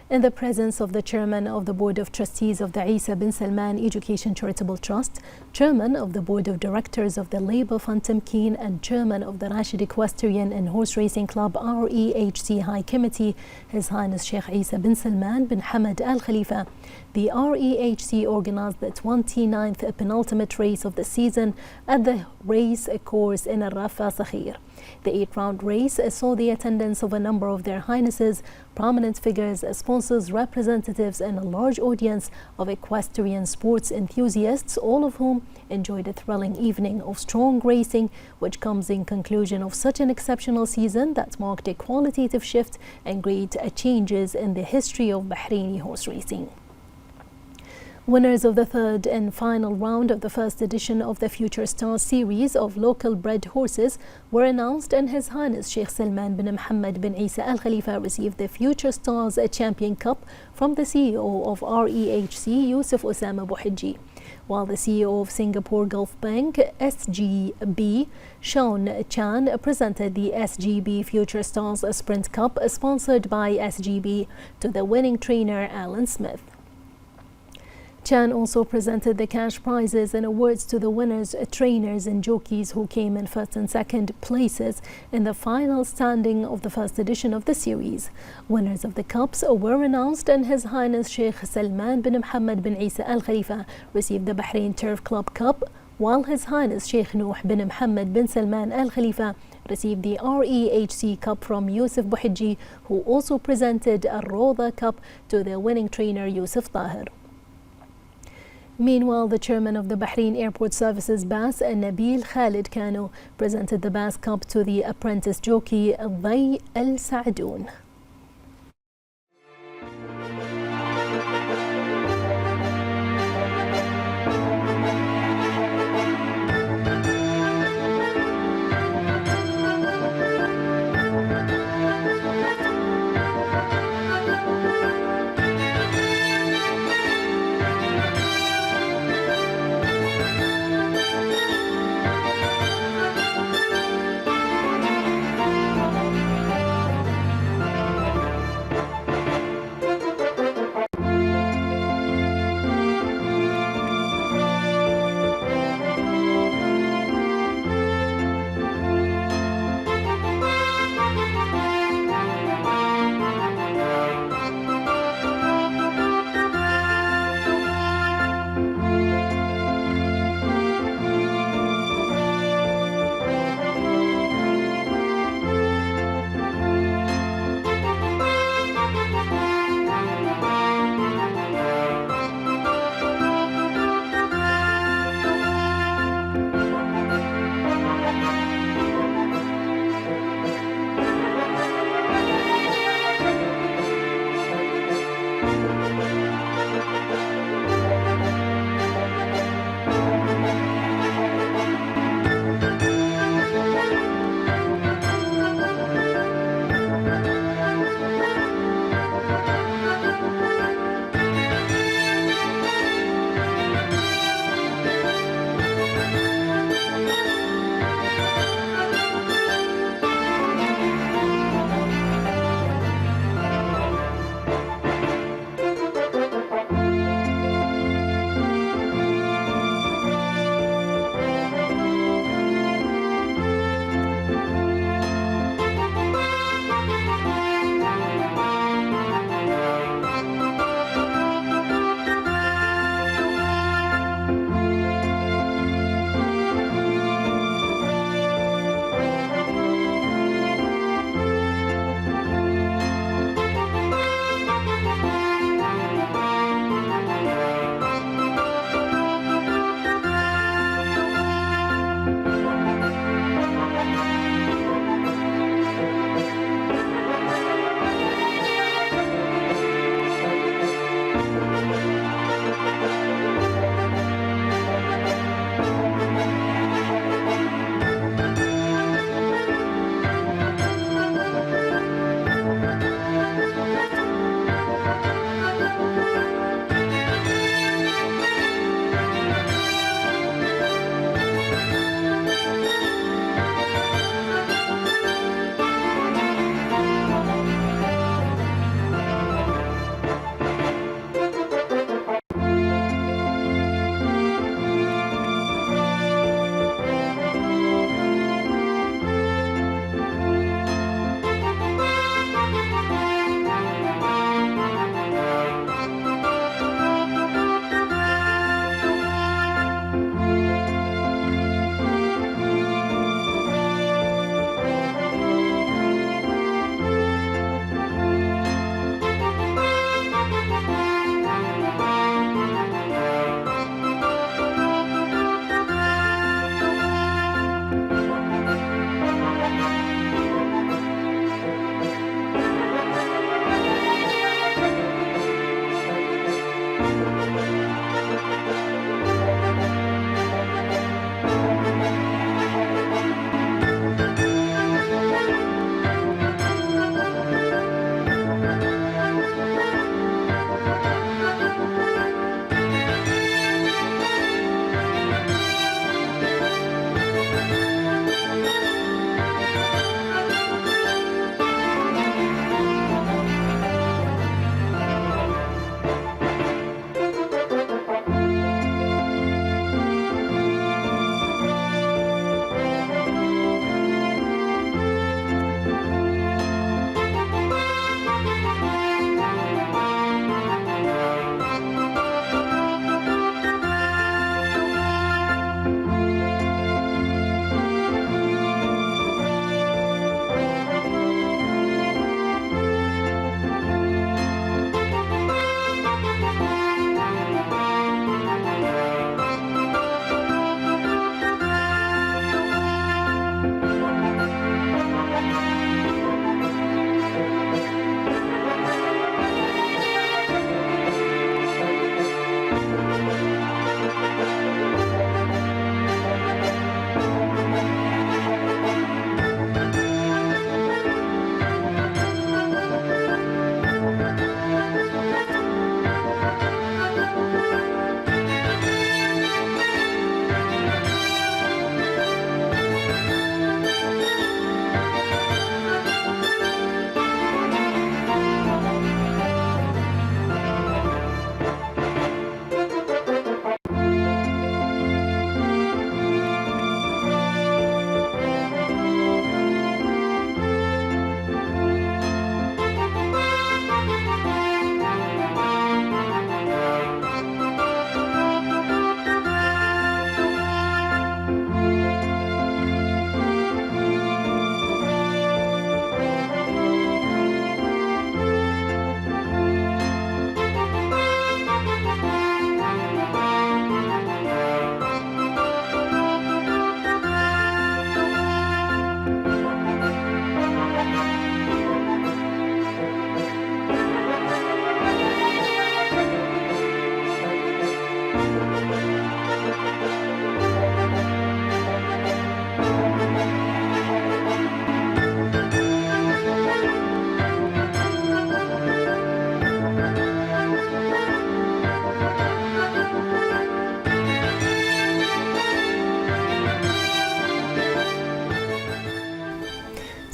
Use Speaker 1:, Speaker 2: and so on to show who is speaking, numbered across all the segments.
Speaker 1: in the presence of the Chairman of the Board of Trustees of the Isa bin Salman Education Charitable Trust, Chairman of the Board of Directors of the Labour Fund Tamkeen, and Chairman of the Rashid Equestrian and Horse Racing Club REHC High Committee, His Highness Sheikh Isa bin Salman bin Hamad Al Khalifa. The REHC organized the 29th penultimate race of the season at the race course in Al-Rafa Sakhir. The 8-round race saw the attendance of a number of Their Highnesses, prominent figures, sponsors, representatives, and a large audience of equestrian sports enthusiasts, all of whom enjoyed a thrilling evening of strong racing, which comes in conclusion of such an exceptional season that marked a qualitative shift and great changes in the history of Bahraini horse racing. Winners of the third and final round of the first edition of the Future Stars series of local bred horses were announced, and His Highness Sheikh Salman bin Mohammed bin Isa Al Khalifa received the Future Stars Champion Cup from the CEO of REHC, Yusuf Osama Bouhidji, while the CEO of Singapore Gulf Bank, SGB, Sean Chan, presented the SGB Future Stars Sprint Cup sponsored by SGB to the winning trainer Alan Smith. Chan also presented the cash prizes and awards to the winners, trainers and jockeys who came in first and second places in the final standing of the first edition of the series. Winners of the cups were announced, and His Highness Sheikh Salman bin Mohammed bin Isa Al Khalifa received the Bahrain Turf Club Cup, while His Highness Sheikh Nuh bin Mohammed bin Salman Al Khalifa received the REHC Cup from Yusuf Bouhidji, who also presented a Roda Cup to the winning trainer Yusuf Tahir. Meanwhile, the chairman of the Bahrain Airport Services BAS, Nabil Khalid Kano, presented the BAS Cup to the apprentice jockey Dhai Al Saadoun.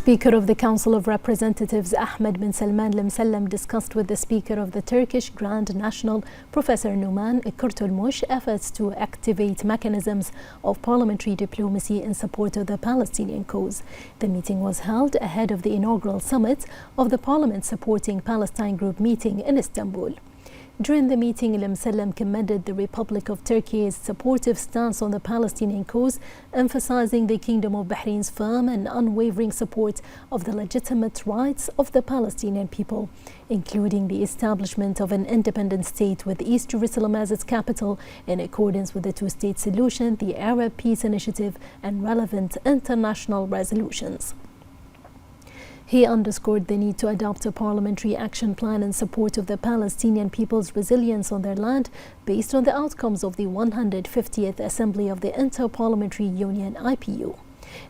Speaker 1: Speaker of the Council of Representatives Ahmed bin Salman Al Msallam discussed with the Speaker of the Turkish Grand National Professor Numan Kurtulmuş efforts to activate mechanisms of parliamentary diplomacy in support of the Palestinian cause. The meeting was held ahead of the inaugural summit of the Parliament Supporting Palestine Group meeting in Istanbul. During the meeting, Al Msallam commended the Republic of Turkey's supportive stance on the Palestinian cause, emphasizing the Kingdom of Bahrain's firm and unwavering support of the legitimate rights of the Palestinian people, including the establishment of an independent state with East Jerusalem as its capital in accordance with the two-state solution, the Arab Peace Initiative, and relevant international resolutions. He underscored the need to adopt a parliamentary action plan in support of the Palestinian people's resilience on their land based on the outcomes of the 150th Assembly of the Inter-Parliamentary Union (IPU).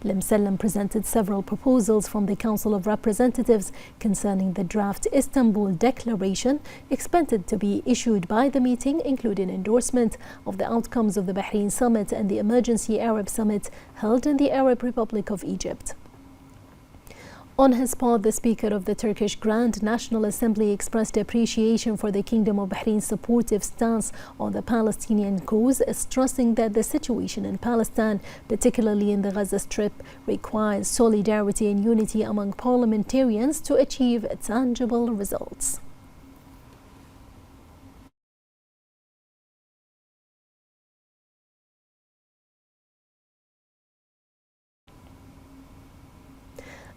Speaker 1: Al Msallam presented several proposals from the Council of Representatives concerning the draft Istanbul Declaration expected to be issued by the meeting, including endorsement of the outcomes of the Bahrain Summit and the Emergency Arab Summit held in the Arab Republic of Egypt. On his part, the Speaker of the Turkish Grand National Assembly expressed appreciation for the Kingdom of Bahrain's supportive stance on the Palestinian cause, stressing that the situation in Palestine, particularly in the Gaza Strip, requires solidarity and unity among parliamentarians to achieve tangible results.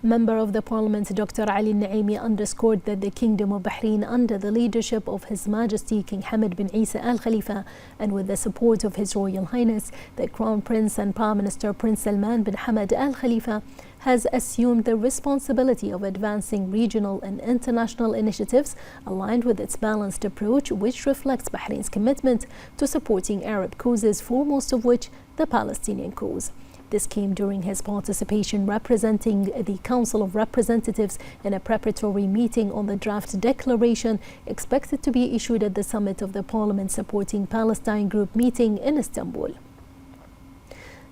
Speaker 1: Member of the Parliament Dr. Ali Naimi underscored that the Kingdom of Bahrain, under the leadership of His Majesty King Hamad bin Isa Al Khalifa and with the support of His Royal Highness the Crown Prince and Prime Minister Prince Salman bin Hamad Al Khalifa, has assumed the responsibility of advancing regional and international initiatives aligned with its balanced approach, which reflects Bahrain's commitment to supporting Arab causes, foremost of which the Palestinian cause. This came during his participation representing the Council of Representatives in a preparatory meeting on the draft declaration expected to be issued at the summit of the Parliament Supporting Palestine Group meeting in Istanbul.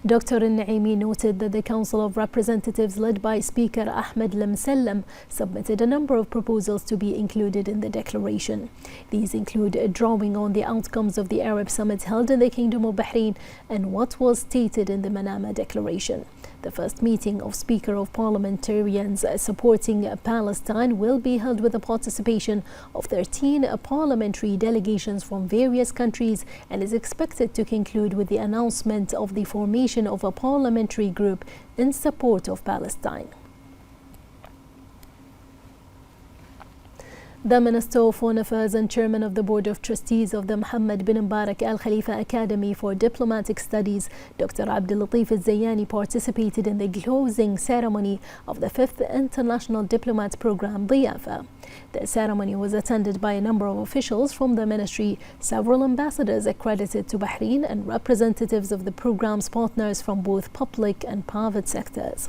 Speaker 1: Dr. Naimi noted that the Council of Representatives, led by Speaker Ahmed Al Msallam, submitted a number of proposals to be included in the declaration. These include drawing on the outcomes of the Arab Summit held in the Kingdom of Bahrain and what was stated in the Manama Declaration. The first meeting of Speaker of Parliamentarians supporting Palestine will be held with the participation of 13 parliamentary delegations from various countries and is expected to conclude with the announcement of the formation of a parliamentary group in support of Palestine. The Minister of Foreign Affairs and Chairman of the Board of Trustees of the Mohammed bin Mbarak Al Khalifa Academy for Diplomatic Studies, Dr. Abdul Latif Al Zayani, participated in the closing ceremony of the 5th International Diplomat Program, Diyafa. The ceremony was attended by a number of officials from the ministry, several ambassadors accredited to Bahrain, and representatives of the program's partners from both public and private sectors.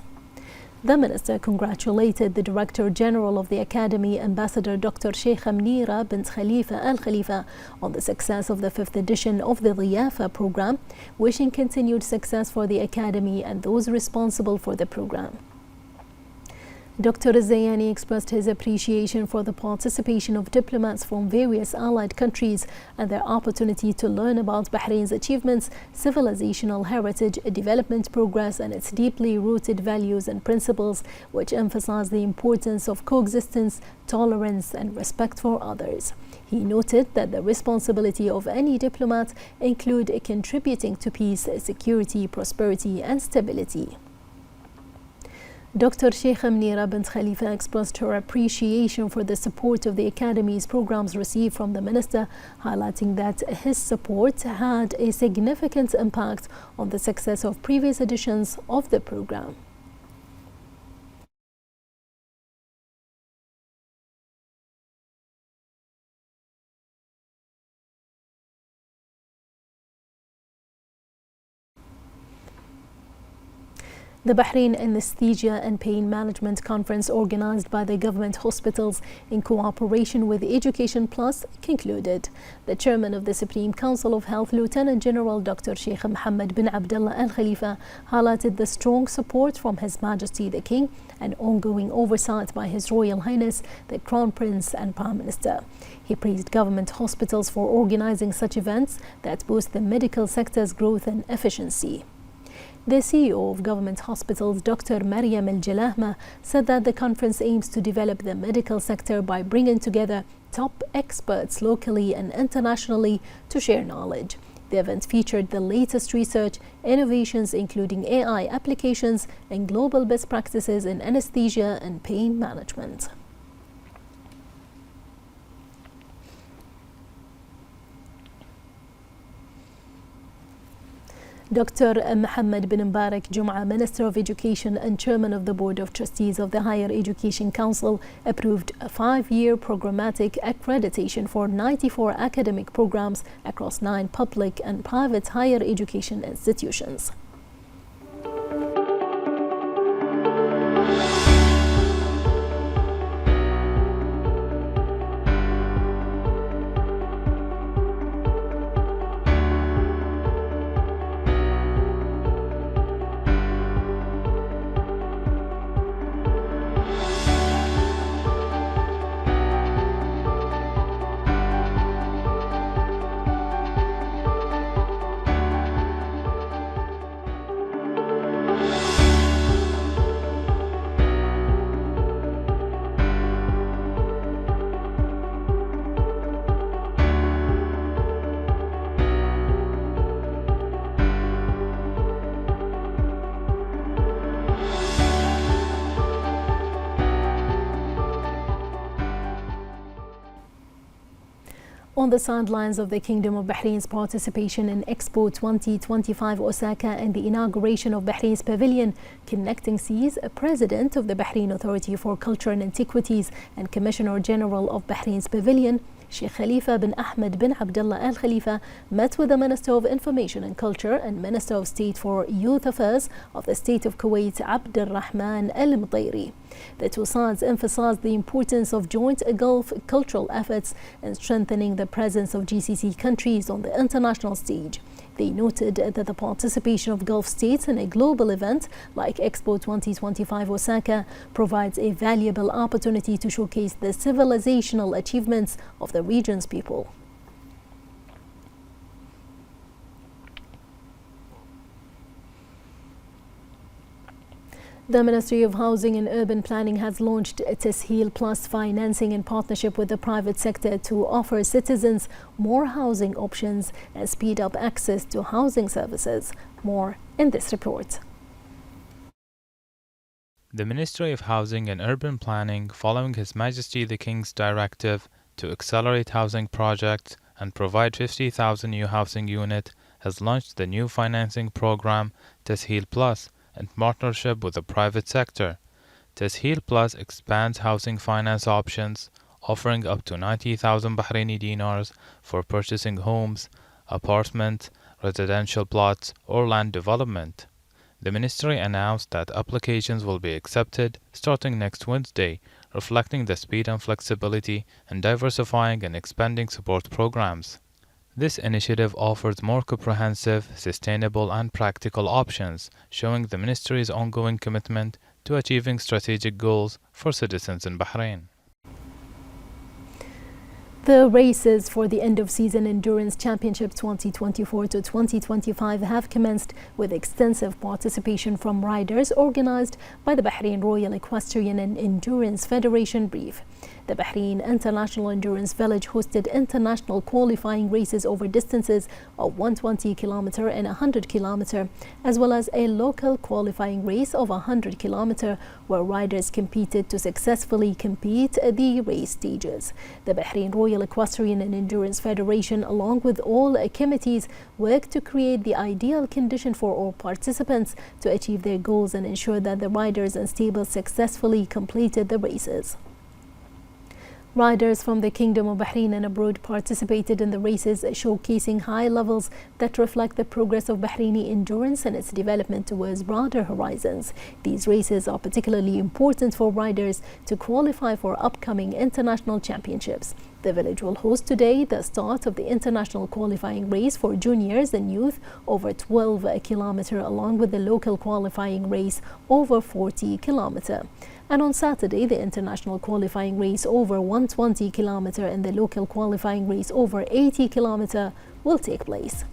Speaker 1: The minister congratulated the Director General of the Academy, Ambassador Dr. Sheikha Mnira bint Khalifa Al Khalifa, on the success of the 5th edition of the Diyafa program, wishing continued success for the Academy and those responsible for the program. Dr. Zayani expressed his appreciation for the participation of diplomats from various allied countries and their opportunity to learn about Bahrain's achievements, civilizational heritage, development progress, and its deeply rooted values and principles, which emphasize the importance of coexistence, tolerance, and respect for others. He noted that the responsibility of any diplomat include contributing to peace, security, prosperity, and stability. Dr. Sheikha Mnira bint Khalifa expressed her appreciation for the support of the Academy's programs received from the Minister, highlighting that his support had a significant impact on the success of previous editions of the program. The Bahrain Anesthesia and Pain Management Conference, organized by the government hospitals in cooperation with Education Plus, concluded. The chairman of the Supreme Council of Health, Lieutenant General Dr. Sheikh Mohammed bin Abdullah Al Khalifa, highlighted the strong support from His Majesty the King and ongoing oversight by His Royal Highness the Crown Prince and Prime Minister. He praised government hospitals for organizing such events that boost the medical sector's growth and efficiency. The CEO of government hospitals, Dr. Mariam Al-Jalahma, said that the conference aims to develop the medical sector by bringing together top experts locally and internationally to share knowledge. The event featured the latest research, innovations including AI applications, and global best practices in anesthesia and pain management. Dr. Mohammed bin Mbarak Jum'a, Minister of Education and Chairman of the Board of Trustees of the Higher Education Council, approved a 5-year programmatic accreditation for 94 academic programs across 9 public and private higher education institutions. On the sidelines of the Kingdom of Bahrain's participation in Expo 2025 Osaka and the inauguration of Bahrain's pavilion, Connecting Seas, President of the Bahrain Authority for Culture and Antiquities and Commissioner General of Bahrain's pavilion, Sheikh Khalifa bin Ahmed bin Abdullah Al Khalifa, met with the Minister of Information and Culture and Minister of State for Youth Affairs of the State of Kuwait, Abdul Rahman Al Mutairi. The two sides emphasized the importance of joint Gulf cultural efforts and strengthening the presence of GCC countries on the international stage. They noted that the participation of Gulf states in a global event like Expo 2025 Osaka provides a valuable opportunity to showcase the civilizational achievements of the region's people. The Ministry of Housing and Urban Planning has launched Tasheel Plus financing in partnership with the private sector to offer citizens more housing options and speed up access to housing services. More in this report.
Speaker 2: The Ministry of Housing and Urban Planning, following His Majesty the King's directive to accelerate housing projects and provide 50,000 new housing units, has launched the new financing program Tasheel Plus in partnership with the private sector. Tasheel Plus expands housing finance options, offering up to 90,000 Bahraini dinars for purchasing homes, apartments, residential plots, or land development. The ministry announced that applications will be accepted starting next Wednesday, reflecting the speed and flexibility in diversifying and expanding support programs. This initiative offers more comprehensive, sustainable, and practical options, showing the ministry's ongoing commitment to achieving strategic goals for citizens in Bahrain.
Speaker 1: The races for the end-of-season Endurance Championship 2024 to 2025 have commenced with extensive participation from riders organized by the Bahrain Royal Equestrian and Endurance Federation Brief. The Bahrain International Endurance Village hosted international qualifying races over distances of 120 km and 100 km, as well as a local qualifying race of 100 km, where riders competed to successfully complete the race stages. The Bahrain Royal Equestrian and Endurance Federation, along with all committees, worked to create the ideal condition for all participants to achieve their goals and ensure that the riders and stables successfully completed the races. Riders from the Kingdom of Bahrain and abroad participated in the races, showcasing high levels that reflect the progress of Bahraini endurance and its development towards broader horizons. These races are particularly important for riders to qualify for upcoming international championships. The village will host today the start of the international qualifying race for juniors and youth over 12 km, along with the local qualifying race over 40 km. And on Saturday, the international qualifying race over 120 km and the local qualifying race over 80 km will take place.